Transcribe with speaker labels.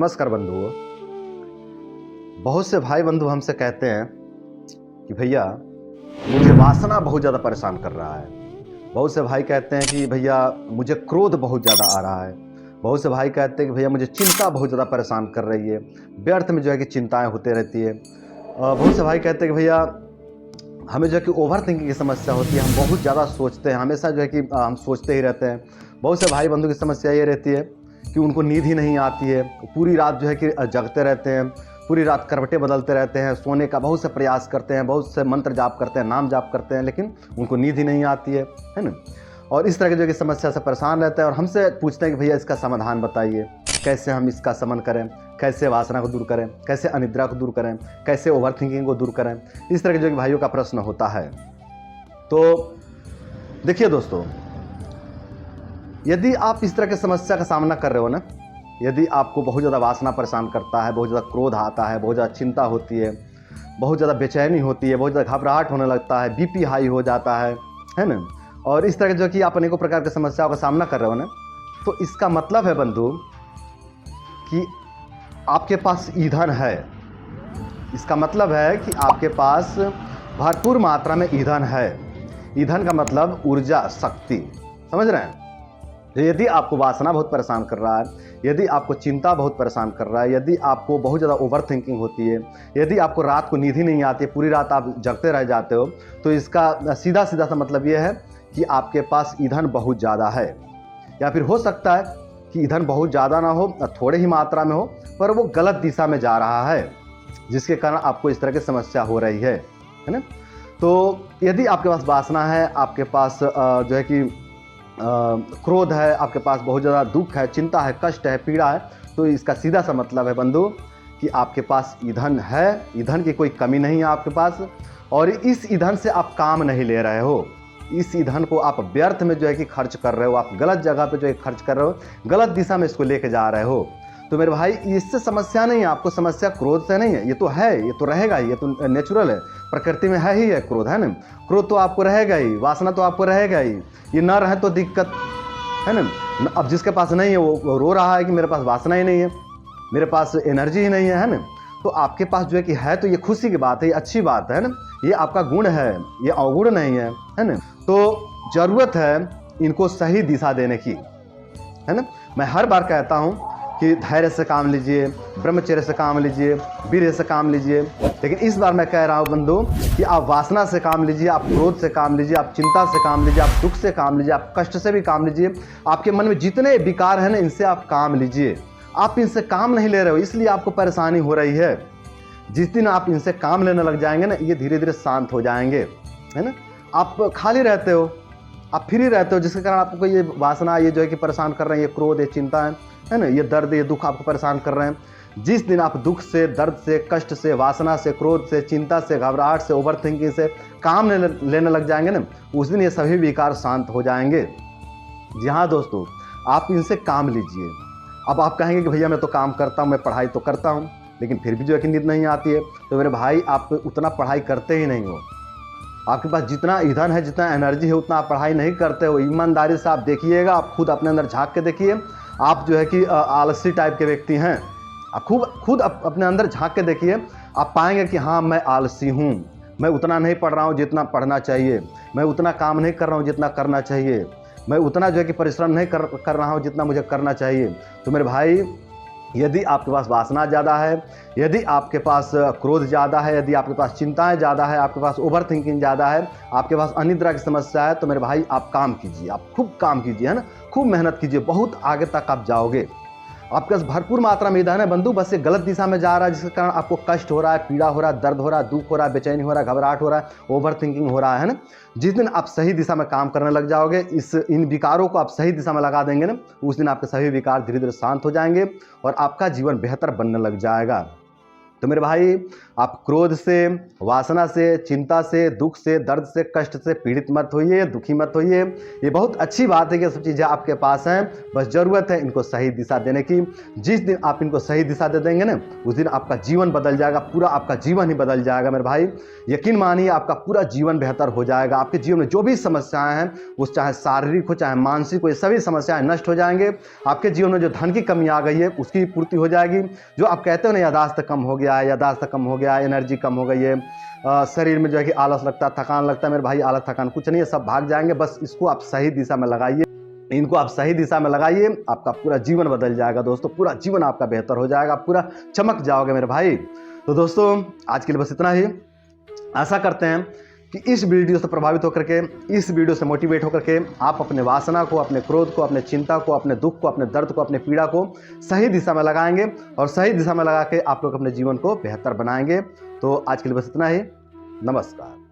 Speaker 1: नमस्कार बंधुओं। बहुत से भाई बंधु हमसे कहते हैं कि भैया मुझे वासना बहुत ज़्यादा परेशान कर रहा है। बहुत से भाई कहते हैं कि भैया मुझे क्रोध बहुत ज़्यादा आ रहा है। बहुत से भाई कहते हैं कि भैया मुझे चिंता बहुत ज़्यादा परेशान कर रही है। व्यर्थ में जो है कि चिंताएं होते रहती है। बहुत से भाई कहते हैं कि भैया हमें जो है कि ओवर थिंकिंग की समस्या होती है, हम बहुत ज़्यादा सोचते हैं, हमेशा जो है कि हम सोचते ही रहते हैं। बहुत से भाई बंधु की समस्या ये रहती है कि उनको नींद ही नहीं आती है, पूरी रात जो है कि जगते रहते हैं, पूरी रात करवटें बदलते रहते हैं, सोने का बहुत से प्रयास करते हैं, बहुत से मंत्र जाप करते हैं, नाम जाप करते हैं, लेकिन उनको नींद ही नहीं आती है ना। और इस तरह की जो है कि समस्या से परेशान रहते हैं और हमसे पूछते हैं कि भैया इसका समाधान बताइए, कैसे हम इसका समन करें, कैसे वासना को दूर करें, कैसे अनिद्रा को दूर करें, कैसे ओवर थिंकिंग को दूर करें। इस तरह के जो कि भाइयों का प्रश्न होता है। तो देखिए दोस्तों, यदि आप इस तरह की समस्या का सामना कर रहे हो ना, यदि आपको बहुत ज़्यादा वासना परेशान करता है, बहुत ज़्यादा क्रोध आता है, बहुत ज़्यादा चिंता होती है, बहुत ज़्यादा बेचैनी होती है, बहुत ज़्यादा घबराहट होने लगता है, बीपी हाई हो जाता है ना, और इस तरह के जो कि आप अनेकों प्रकार की समस्याओं का सामना कर रहे हो ना, तो इसका मतलब है बंधु कि आपके पास ईंधन है। इसका मतलब है कि आपके पास भरपूर मात्रा में ईंधन है। ईंधन का मतलब ऊर्जा, शक्ति, समझ रहे हैं। तो यदि आपको वासना बहुत परेशान कर रहा है, यदि आपको चिंता बहुत परेशान कर रहा है, यदि आपको बहुत ज़्यादा ओवर थिंकिंग होती है, यदि आपको रात को नींद ही नहीं आती है, पूरी रात आप जगते रह जाते हो, तो इसका सीधा सीधा सा मतलब ये है कि आपके पास ईंधन बहुत ज़्यादा है। या फिर हो सकता है कि ईंधन बहुत ज़्यादा ना हो, थोड़े ही मात्रा में हो, पर वो गलत दिशा में जा रहा है, जिसके कारण आपको इस तरह की समस्या हो रही है ना। तो यदि आपके पास वासना है, आपके पास जो है कि क्रोध है, आपके पास बहुत ज़्यादा दुख है, चिंता है, कष्ट है, पीड़ा है, तो इसका सीधा सा मतलब है बंधु कि आपके पास ईंधन है, ईंधन की कोई कमी नहीं है आपके पास, और इस ईंधन से आप काम नहीं ले रहे हो। इस ईंधन को आप व्यर्थ में जो है कि खर्च कर रहे हो, आप गलत जगह पे जो है खर्च कर रहे हो, गलत दिशा में इसको लेके जा रहे हो। तो मेरे भाई, इससे समस्या नहीं है, आपको समस्या क्रोध से नहीं है। ये तो है, ये तो रहेगा ही, ये तो नेचुरल है, प्रकृति में है ही है क्रोध, है ना। क्रोध तो आपको रहेगा ही, वासना तो आपको रहेगा ही। ये न रहे तो दिक्कत है ना। अब जिसके पास नहीं है वो रो रहा है कि मेरे पास वासना ही नहीं है, मेरे पास एनर्जी ही नहीं है ना। तो आपके पास जो है कि है, तो ये खुशी की बात है, ये अच्छी बात है ना, ये आपका गुण है, ये अवगुण नहीं है ना। तो जरूरत है इनको सही दिशा देने की, है ना। मैं हर बार कहता हूँ कि धैर्य से काम लीजिए, ब्रह्मचर्य से काम लीजिए, वीर्य से काम लीजिए, लेकिन इस बार मैं कह रहा हूँ बंधु कि आप वासना से काम लीजिए, आप क्रोध से काम लीजिए, आप चिंता से काम लीजिए, आप दुख से काम लीजिए, आप कष्ट से भी काम लीजिए। आपके मन में जितने विकार हैं ना, इनसे आप काम लीजिए। आप इनसे काम नहीं ले रहे हो, इसलिए आपको परेशानी हो रही है। जिस दिन आप इनसे काम लेने लग जाएंगे ना, ये धीरे धीरे शांत हो जाएंगे, है ना। आप खाली रहते हो, आप फ्री रहते हो, जिसके कारण आपको ये वासना, ये जो है कि परेशान कर रहे हैं, ये क्रोध, ये चिंता है ना, ये दर्द, ये दुख आपको परेशान कर रहे हैं। जिस दिन आप दुख से, दर्द से, कष्ट से, वासना से, क्रोध से, चिंता से, घबराहट से, ओवर थिंकिंग से काम लेने लग जाएंगे ना, उस दिन ये सभी विकार शांत हो जाएंगे। जी हाँ दोस्तों, आप इनसे काम लीजिए। अब आप कहेंगे कि भैया मैं तो काम करता हूँ, मैं पढ़ाई तो करता हूँ, लेकिन फिर भी जो है कि नींद नहीं आती है। तो मेरे भाई, आप उतना पढ़ाई करते ही नहीं हो। आपके पास जितना ईंधन है, जितना एनर्जी है, उतना आप पढ़ाई नहीं करते हो। ईमानदारी से आप देखिएगा, आप खुद अपने अंदर झांक के देखिए। आप जो है कि आलसी टाइप के व्यक्ति हैं। आप खुद अपने अंदर झांक के देखिए, आप पाएंगे कि हाँ, मैं आलसी हूँ, मैं उतना नहीं पढ़ रहा हूँ जितना पढ़ना चाहिए, मैं उतना काम नहीं कर रहा हूँ जितना करना चाहिए, मैं उतना जो है कि परिश्रम नहीं कर रहा हूँ जितना मुझे करना चाहिए। तो मेरे भाई, यदि आपके पास वासना ज़्यादा है, यदि आपके पास क्रोध ज़्यादा है, यदि आपके पास चिंताएं ज़्यादा है, आपके पास ओवर थिंकिंग ज़्यादा है, आपके पास अनिद्रा की समस्या है, तो मेरे भाई आप काम कीजिए, आप खूब काम कीजिए, है ना, खूब मेहनत कीजिए, बहुत आगे तक आप जाओगे। आपके पास भरपूर मात्रा में ईंधन है बंधु, बस ये गलत दिशा में जा रहा है, जिसके कारण आपको कष्ट हो रहा है, पीड़ा हो रहा है, दर्द हो रहा है, दुख हो रहा है, बेचैनी हो रहा है, घबराहट हो रहा है, ओवर थिंकिंग हो रहा है ना। जिस दिन आप सही दिशा में काम करने लग जाओगे, इन विकारों को आप सही दिशा में लगा देंगे ना, उस दिन आपके सभी विकार धीरे धीरे शांत हो जाएंगे और आपका जीवन बेहतर बनने लग जाएगा। तो मेरे भाई, आप क्रोध से, वासना से, चिंता से, दुख से, दर्द से, कष्ट से पीड़ित मत होइए, दुखी मत होइए। ये बहुत अच्छी बात है कि सब चीज़ें आपके पास हैं, बस ज़रूरत है इनको सही दिशा देने की। जिस दिन आप इनको सही दिशा दे देंगे ना, उस दिन आपका जीवन बदल जाएगा, पूरा आपका जीवन ही बदल जाएगा मेरे भाई। यकीन मानिए, आपका पूरा जीवन बेहतर हो जाएगा। आपके जीवन में जो भी समस्याएं हैं, वो चाहे शारीरिक हो चाहे मानसिक हो, ये सभी समस्याएं नष्ट हो जाएंगे। आपके जीवन में जो धन की कमी आ गई है, उसकी पूर्ति हो जाएगी। जो आप कहते हो ना, यादाश्त कम हो गया है, यादाश्त कम हो गया है, एनर्जी कम हो गई है, शरीर में जो है कि आलस लगता है, थकान लगता है, मेरे भाई आलस थकान कुछ नहीं है, सब भाग जाएंगे। बस इसको आप सही दिशा में लगाइए, इनको आप सही दिशा में लगाइए, आपका पूरा जीवन बदल जाएगा दोस्तों। पूरा जीवन आपका बेहतर हो जाएगा, आप पूरा चमक जाओगे मेरे भाई। तो दोस्तों, आज के लिए बस इतना ही। आशा करते हैं कि इस वीडियो से प्रभावित होकर के, इस वीडियो से मोटिवेट होकर के आप अपने वासना को, अपने क्रोध को, अपने चिंता को, अपने दुख को, अपने दर्द को, अपने पीड़ा को सही दिशा में लगाएंगे और सही दिशा में लगा के आप लोग अपने जीवन को बेहतर बनाएंगे। तो आज के लिए बस इतना ही। नमस्कार।